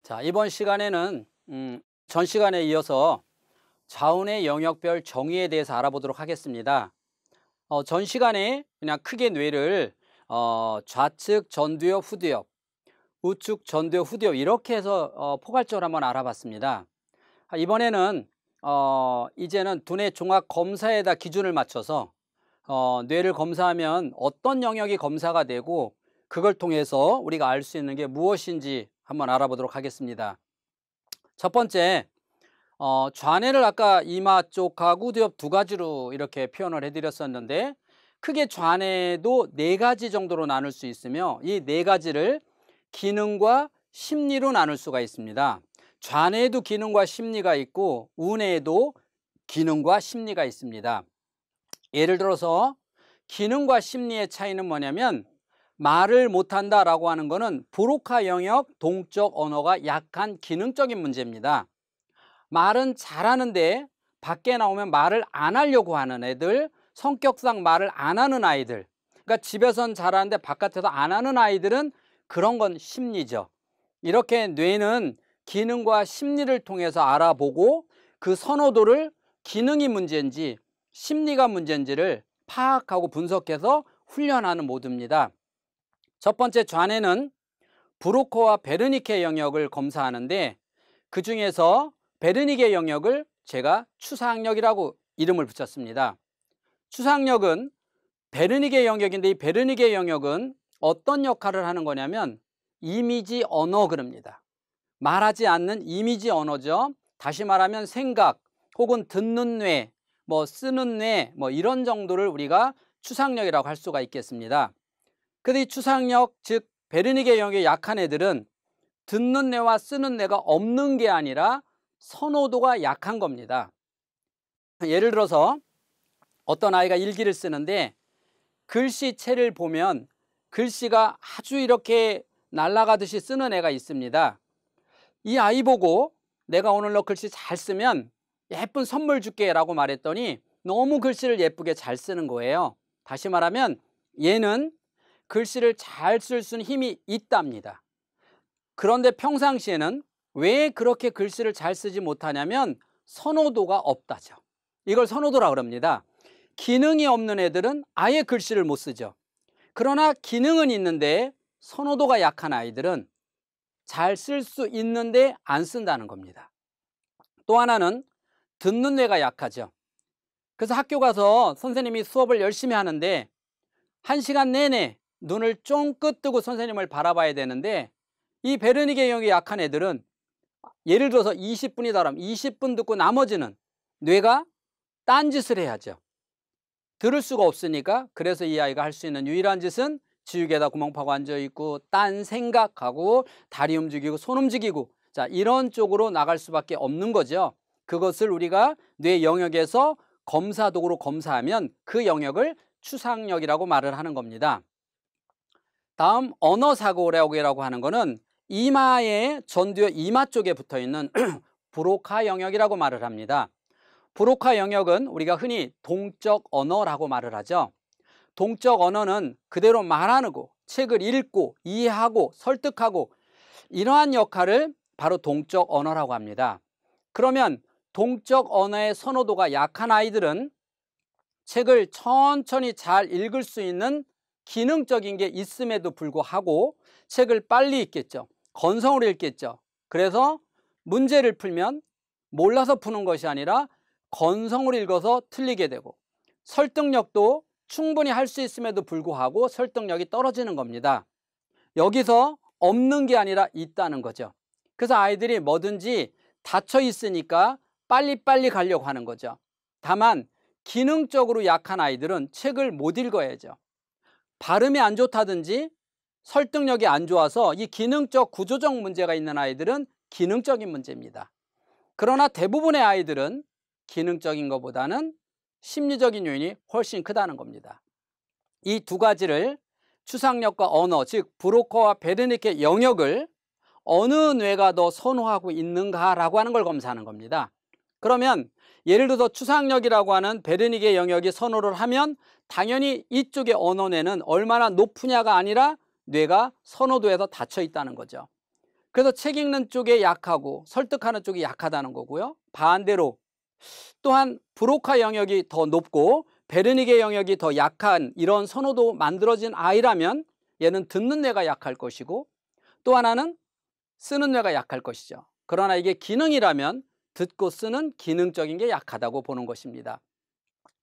자, 이번 시간에는 전 시간에 이어서 자운의 영역별 정의에 대해서 알아보도록 하겠습니다. 전 시간에 그냥 크게 뇌를 좌측 전두엽, 후두엽, 우측 전두엽, 후두엽 이렇게 해서 포괄적으로 한번 알아봤습니다. 이번에는 이제는 두뇌 종합 검사에다 기준을 맞춰서 뇌를 검사하면 어떤 영역이 검사가 되고 그걸 통해서 우리가 알 수 있는 게 무엇인지 한번 알아보도록 하겠습니다. 첫 번째, 좌뇌를 아까 이마 쪽하고 후두엽 두 가지로 이렇게 표현을 해드렸었는데, 크게 좌뇌도 네 가지 정도로 나눌 수 있으며 이 네 가지를 기능과 심리로 나눌 수가 있습니다. 좌뇌에도 기능과 심리가 있고 우뇌에도 기능과 심리가 있습니다. 예를 들어서 기능과 심리의 차이는 뭐냐면, 말을 못한다 라고 하는 거는 브로카 영역 동적 언어가 약한 기능적인 문제입니다. 말은 잘하는데 밖에 나오면 말을 안 하려고 하는 애들, 성격상 말을 안 하는 아이들, 그러니까 집에선 잘하는데 바깥에서 안 하는 아이들은 그런 건 심리죠. 이렇게 뇌는 기능과 심리를 통해서 알아보고 그 선호도를 기능이 문제인지 심리가 문제인지를 파악하고 분석해서 훈련하는 모드입니다. 첫 번째 좌뇌는 브로커와 베르니케 영역을 검사하는데, 그 중에서 베르니케 영역을 제가 추상력이라고 이름을 붙였습니다. 추상력은 베르니케 영역인데, 이 베르니케 영역은 어떤 역할을 하는 거냐면 이미지 언어 그럽니다. 말하지 않는 이미지 언어죠. 다시 말하면 생각 혹은 듣는 뇌, 쓰는 뇌, 이런 정도를 우리가 추상력이라고 할 수가 있겠습니다. 근데 이 추상력, 즉 베르니케 영역이 약한 애들은 듣는 뇌와 쓰는 뇌가 없는 게 아니라 선호도가 약한 겁니다. 예를 들어서 어떤 아이가 일기를 쓰는데 글씨체를 보면 글씨가 아주 이렇게 날아가듯이 쓰는 애가 있습니다. 이 아이 보고 내가 오늘 너 글씨 잘 쓰면 예쁜 선물 줄게 라고 말했더니 너무 글씨를 예쁘게 잘 쓰는 거예요. 다시 말하면 얘는 글씨를 잘 쓸 수는 힘이 있답니다. 그런데 평상시에는 왜 그렇게 글씨를 잘 쓰지 못하냐면 선호도가 없다죠. 이걸 선호도라고 합니다. 기능이 없는 애들은 아예 글씨를 못 쓰죠. 그러나 기능은 있는데 선호도가 약한 아이들은 잘 쓸 수 있는데 안 쓴다는 겁니다. 또 하나는 듣는 뇌가 약하죠. 그래서 학교 가서 선생님이 수업을 열심히 하는데 1시간 내내 눈을 쫑긋 뜨고 선생님을 바라봐야 되는데, 이 베르니케 영역이 약한 애들은 예를 들어서 20분이다 그러면 20분 듣고 나머지는 뇌가 딴짓을 해야죠. 들을 수가 없으니까. 그래서 이 아이가 할 수 있는 유일한 짓은 지우개에다 구멍 파고 앉아있고 딴 생각하고 다리 움직이고 손 움직이고, 자, 이런 쪽으로 나갈 수밖에 없는 거죠. 그것을 우리가 뇌 영역에서 검사 도구로 검사하면 그 영역을 추상력이라고 말을 하는 겁니다. 다음 언어사고라고 하는 거는 이마의 전두엽 이마 쪽에 붙어있는 브로카 영역이라고 말을 합니다. 브로카 영역은 우리가 흔히 동적 언어라고 말을 하죠. 동적 언어는 그대로 말하는 거, 책을 읽고 이해하고 설득하고, 이러한 역할을 바로 동적 언어라고 합니다. 그러면 동적 언어의 선호도가 약한 아이들은 책을 천천히 잘 읽을 수 있는 기능적인 게 있음에도 불구하고 책을 빨리 읽겠죠. 건성으로 읽겠죠. 그래서 문제를 풀면 몰라서 푸는 것이 아니라 건성으로 읽어서 틀리게 되고, 설득력도 충분히 할 수 있음에도 불구하고 설득력이 떨어지는 겁니다. 여기서 없는 게 아니라 있다는 거죠. 그래서 아이들이 뭐든지 닫혀 있으니까 빨리빨리 가려고 하는 거죠. 다만 기능적으로 약한 아이들은 책을 못 읽어야죠. 발음이 안 좋다든지 설득력이 안 좋아서 이 기능적 구조적 문제가 있는 아이들은 기능적인 문제입니다. 그러나 대부분의 아이들은 기능적인 것보다는 심리적인 요인이 훨씬 크다는 겁니다. 이 두 가지를 추상력과 언어, 즉 브로커와 베르니케 영역을 어느 뇌가 더 선호하고 있는가라고 하는 걸 검사하는 겁니다. 그러면 예를 들어서 추상력이라고 하는 베르니케 영역이 선호를 하면 당연히 이쪽의 언어뇌는 얼마나 높으냐가 아니라 뇌가 선호도에서 닫혀 있다는 거죠. 그래서 책 읽는 쪽에 약하고 설득하는 쪽이 약하다는 거고요. 반대로 또한 브로카 영역이 더 높고 베르니게 영역이 더 약한 이런 선호도 만들어진 아이라면 얘는 듣는 뇌가 약할 것이고, 또 하나는 쓰는 뇌가 약할 것이죠. 그러나 이게 기능이라면 듣고 쓰는 기능적인 게 약하다고 보는 것입니다.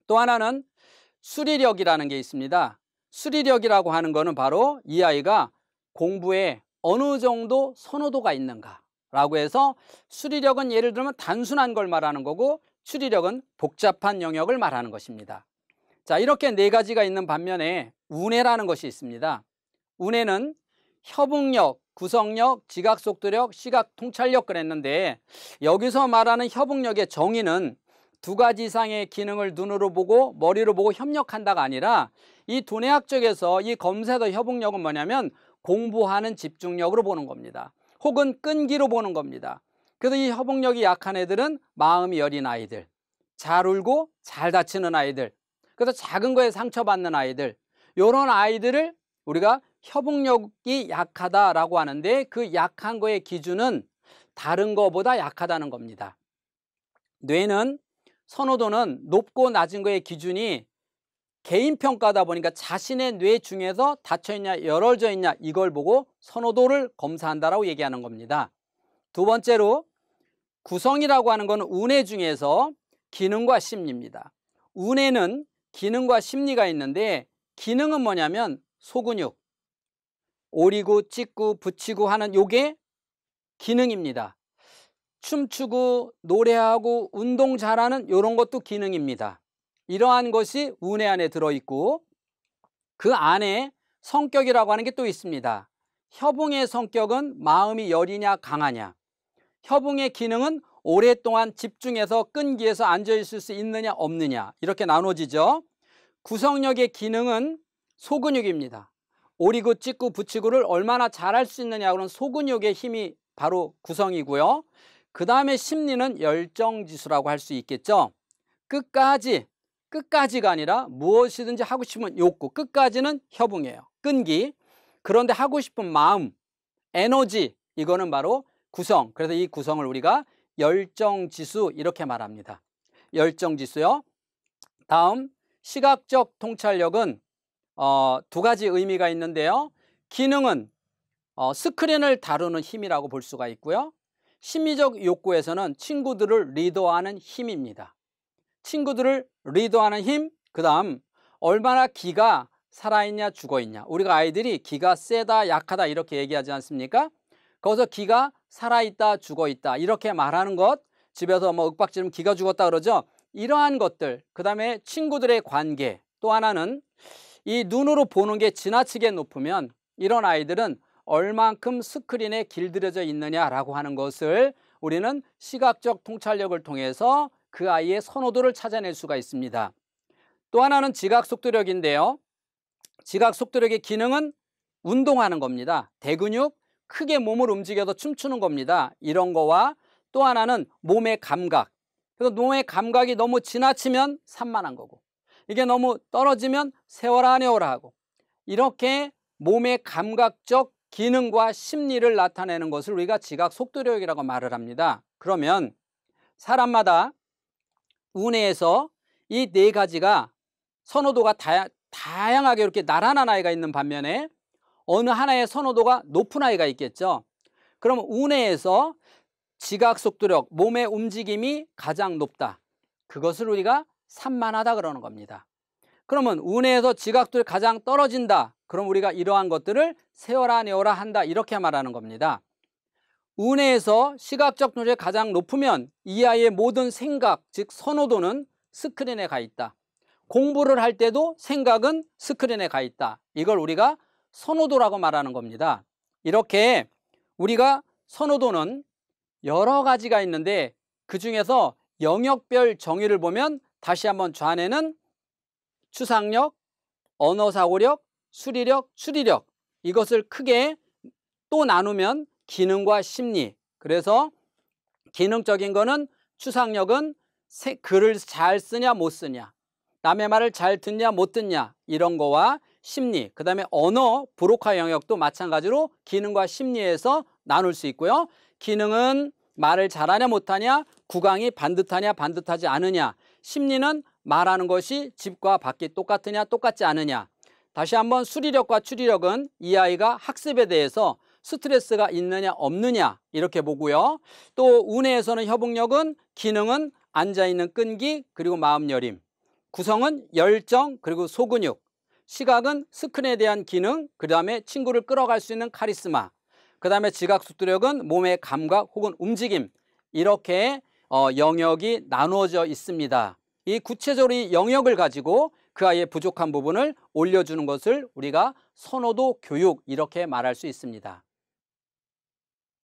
또 하나는 수리력이라는 게 있습니다. 수리력이라고 하는 거는 바로 이 아이가 공부에 어느 정도 선호도가 있는가 라고 해서, 수리력은 예를 들면 단순한 걸 말하는 거고 추리력은 복잡한 영역을 말하는 것입니다. 자, 이렇게 네 가지가 있는 반면에 우뇌라는 것이 있습니다. 우뇌는 협응력, 구성력, 지각속도력, 시각통찰력 그랬는데, 여기서 말하는 협응력의 정의는 두 가지 이상의 기능을 눈으로 보고 머리로 보고 협력한다가 아니라, 이 두뇌학 쪽에서 이 검사도 협응력은 뭐냐면 공부하는 집중력으로 보는 겁니다. 혹은 끈기로 보는 겁니다. 그래서 이 협응력이 약한 애들은 마음이 여린 아이들, 잘 울고 잘 다치는 아이들, 그래서 작은 거에 상처받는 아이들, 이런 아이들을 우리가 협응력이 약하다라고 하는데, 그 약한 거의 기준은 다른 거보다 약하다는 겁니다. 뇌는 선호도는 높고 낮은 거의 기준이 개인평가다 보니까 자신의 뇌 중에서 닫혀있냐 열어져 있냐 이걸 보고 선호도를 검사한다라고 얘기하는 겁니다. 두 번째로 구성이라고 하는 건 우뇌 중에서 기능과 심리입니다. 우뇌는 기능과 심리가 있는데, 기능은 뭐냐면 소근육, 오리고 찍고 붙이고 하는 요게 기능입니다. 춤추고 노래하고 운동 잘하는 이런 것도 기능입니다. 이러한 것이 우뇌 안에 들어있고, 그 안에 성격이라고 하는 게 또 있습니다. 협응의 성격은 마음이 여리냐 강하냐, 협응의 기능은 오랫동안 집중해서 끈기해서 앉아있을 수 있느냐 없느냐, 이렇게 나눠지죠. 구성력의 기능은 소근육입니다. 오리고 찍고 붙이고를 얼마나 잘할 수 있느냐, 그런 소근육의 힘이 바로 구성이고요. 그 다음에 심리는 열정지수라고 할 수 있겠죠. 끝까지가 아니라 무엇이든지 하고 싶은 욕구, 끝까지는 협응이에요. 끈기. 그런데 하고 싶은 마음, 에너지, 이거는 바로 구성. 그래서 이 구성을 우리가 열정지수 이렇게 말합니다. 열정지수요. 다음 시각적 통찰력은 두 가지 의미가 있는데요. 기능은 스크린을 다루는 힘이라고 볼 수가 있고요. 심리적 욕구에서는 친구들을 리더하는 힘입니다. 친구들을 리더하는 힘, 그 다음 얼마나 기가 살아있냐 죽어있냐. 우리가 아이들이 기가 세다 약하다 이렇게 얘기하지 않습니까? 거기서 기가 살아있다 죽어있다 이렇게 말하는 것, 집에서 뭐 윽박지르면 기가 죽었다 그러죠. 이러한 것들, 그 다음에 친구들의 관계, 또 하나는 이 눈으로 보는 게 지나치게 높으면 이런 아이들은 얼만큼 스크린에 길들여져 있느냐라고 하는 것을 우리는 시각적 통찰력을 통해서 그 아이의 선호도를 찾아낼 수가 있습니다. 또 하나는 지각속도력인데요. 지각속도력의 기능은 운동하는 겁니다. 대근육, 크게 몸을 움직여서 춤추는 겁니다. 이런 거와 또 하나는 몸의 감각. 그래서 몸의 감각이 너무 지나치면 산만한 거고, 이게 너무 떨어지면 세워라 내워라 하고, 이렇게 몸의 감각적 기능과 심리를 나타내는 것을 우리가 지각속도력이라고 말을 합니다. 그러면 사람마다 우뇌에서 이 네 가지가 선호도가 다양하게 이렇게 나란한 아이가 있는 반면에 어느 하나의 선호도가 높은 아이가 있겠죠. 그럼 우뇌에서 지각속도력, 몸의 움직임이 가장 높다. 그것을 우리가 산만하다 그러는 겁니다. 그러면 우뇌에서 지각도력이 가장 떨어진다. 그럼 우리가 이러한 것들을 세워라 내워라 한다 이렇게 말하는 겁니다. 우뇌에서 시각적 노력이 가장 높으면 이 아이의 모든 생각, 즉 선호도는 스크린에 가 있다. 공부를 할 때도 생각은 스크린에 가 있다. 이걸 우리가 선호도라고 말하는 겁니다. 이렇게 우리가 선호도는 여러 가지가 있는데, 그 중에서 영역별 정의를 보면 다시 한번 좌뇌는 추상력, 언어사고력, 수리력, 추리력, 이것을 크게 또 나누면 기능과 심리. 그래서 기능적인 거는 추상력은 글을 잘 쓰냐 못 쓰냐, 남의 말을 잘 듣냐 못 듣냐, 이런 거와 심리, 그 다음에 언어, 브로카 영역도 마찬가지로 기능과 심리에서 나눌 수 있고요. 기능은 말을 잘하냐 못하냐, 구강이 반듯하냐 반듯하지 않으냐, 심리는 말하는 것이 집과 밖이 똑같으냐 똑같지 않으냐. 다시 한번 수리력과 추리력은 이 아이가 학습에 대해서 스트레스가 있느냐 없느냐 이렇게 보고요. 또 운해에서는 협응력은 기능은 앉아있는 끈기 그리고 마음여림, 구성은 열정 그리고 소근육, 시각은 스크린에 대한 기능, 그 다음에 친구를 끌어갈 수 있는 카리스마, 그 다음에 지각숙두력은 몸의 감각 혹은 움직임, 이렇게 영역이 나누어져 있습니다. 이 구체적으로 이 영역을 가지고 그 아이의 부족한 부분을 올려주는 것을 우리가 선호도 교육 이렇게 말할 수 있습니다.